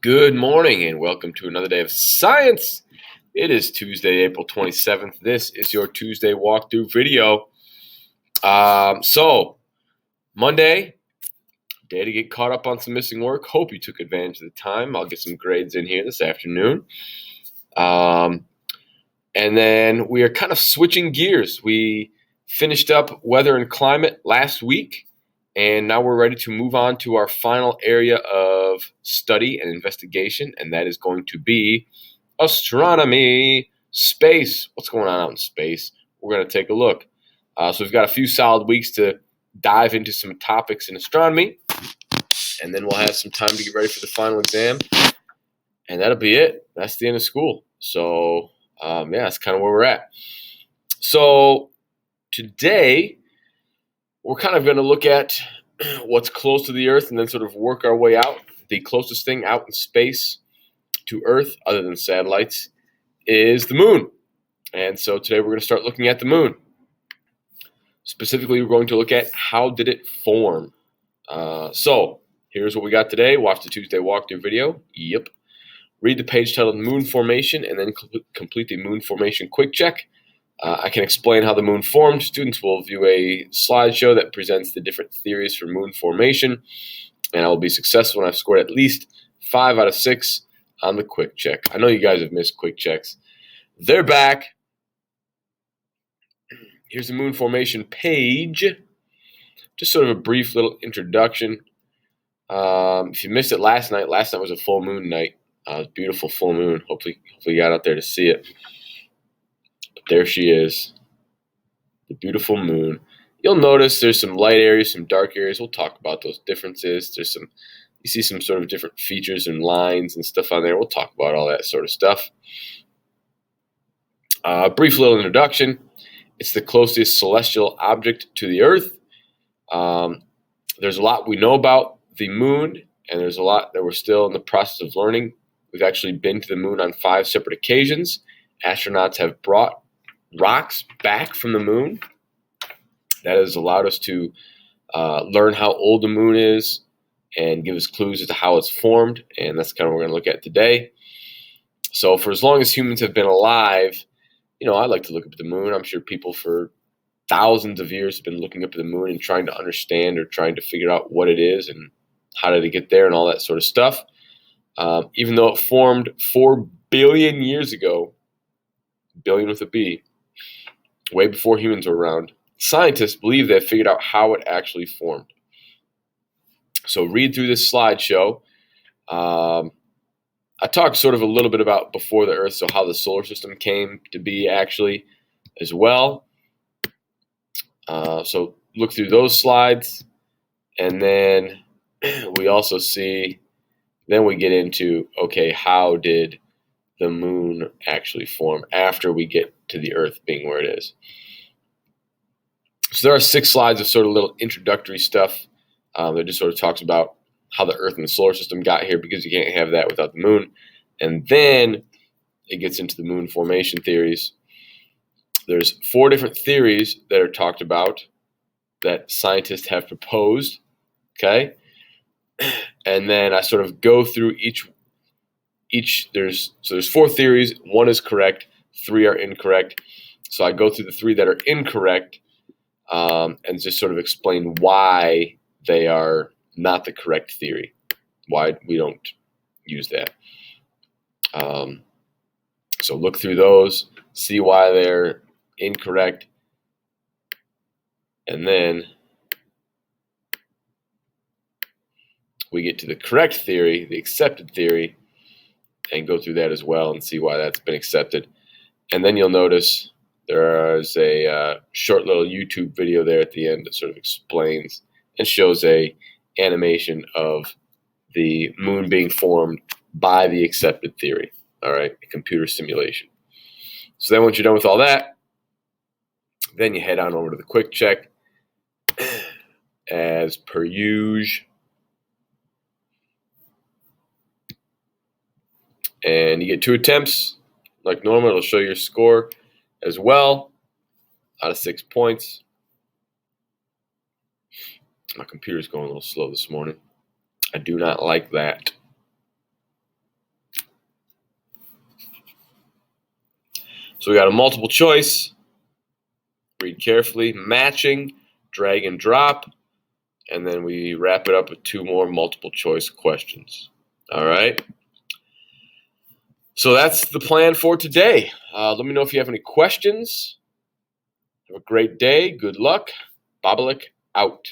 Good morning and welcome to another day of science. It is Tuesday, April 27th. This is your Tuesday walkthrough video. Monday, day to get caught up on some missing work. Hope you took advantage of the time. I'll get some grades in here this afternoon. And then we are kind of switching gears. We finished up weather and climate last week. And now we're ready to move on to our final area of study and investigation, and that is going to be astronomy, space. What's going on out in space? We're going to take a look. So we've got a few solid weeks to dive into some topics in astronomy, and then we'll have some time to get ready for the final exam, and that'll be it. That's the end of school. So, that's kind of where we're at. So today, we're kind of going to look at what's close to the Earth and then sort of work our way out. The closest thing out in space to Earth, other than satellites, is the moon. And so today we're going to start looking at the moon. Specifically, we're going to look at how did it form. So here's what we got today. Watch the Tuesday walkthrough video. Yep. Read the page titled Moon Formation and then complete the Moon Formation quick check. I can explain how the moon formed. Students will view a slideshow that presents the different theories for moon formation, and I will be successful when I've scored at least 5 out of 6 on the quick check. I know you guys have missed quick checks. They're back. Here's the moon formation page. Just sort of a brief little introduction. If you missed it last night was a full moon night. It was a beautiful full moon. Hopefully you got out there to see it. There she is, the beautiful moon. You'll notice there's some light areas, some dark areas. We'll talk about those differences. You see some sort of different features and lines and stuff on there. We'll talk about all that sort of stuff. Brief little introduction. It's the closest celestial object to the Earth. There's a lot we know about the moon, and there's a lot that we're still in the process of learning. We've actually been to the moon on 5 separate occasions. Astronauts have brought rocks back from the moon. That has allowed us to learn how old the moon is and give us clues as to how it's formed, and that's kind of what we're going to look at today. So for as long as humans have been alive, I like to look up at the moon. I'm sure people for thousands of years have been looking up at the moon and trying to understand or trying to figure out what it is and how did it get there and all that sort of stuff. Even though it formed 4 billion years ago, billion with a B, way before humans were around, scientists believe they've figured out how it actually formed. So read through this slideshow. I talked sort of a little bit about before the Earth, so how the solar system came to be actually as well. So look through those slides, and then we also see, then we get into, okay, how did the moon actually form after we get to the Earth being where it is. So there are 6 slides of sort of little introductory stuff that just sort of talks about how the Earth and the solar system got here, because you can't have that without the moon. And then it gets into the moon formation theories. There's 4 different theories that are talked about that scientists have proposed, okay? And then I sort of go through each there's 4 theories. 1 is correct, 3 are incorrect. So I go through the 3 that are incorrect and just sort of explain why they are not the correct theory, why we don't use that. So look through those, see why they're incorrect, and then we get to the correct theory, the accepted theory, and go through that as well and see why that's been accepted. And then you'll notice there is a short little YouTube video there at the end that sort of explains and shows a animation of the moon being formed by the accepted theory. All right, a computer simulation. So then once you're done with all that, then you head on over to the quick check as per usual. And you get 2 attempts. Like normal, it'll show your score as well out of 6 points. My computer's going a little slow this morning. I do not like that. So we got a multiple choice. Read carefully. Matching, drag and drop. And then we wrap it up with 2 more multiple choice questions. All right. So that's the plan for today. Let me know if you have any questions. Have a great day. Good luck. Bobolik out.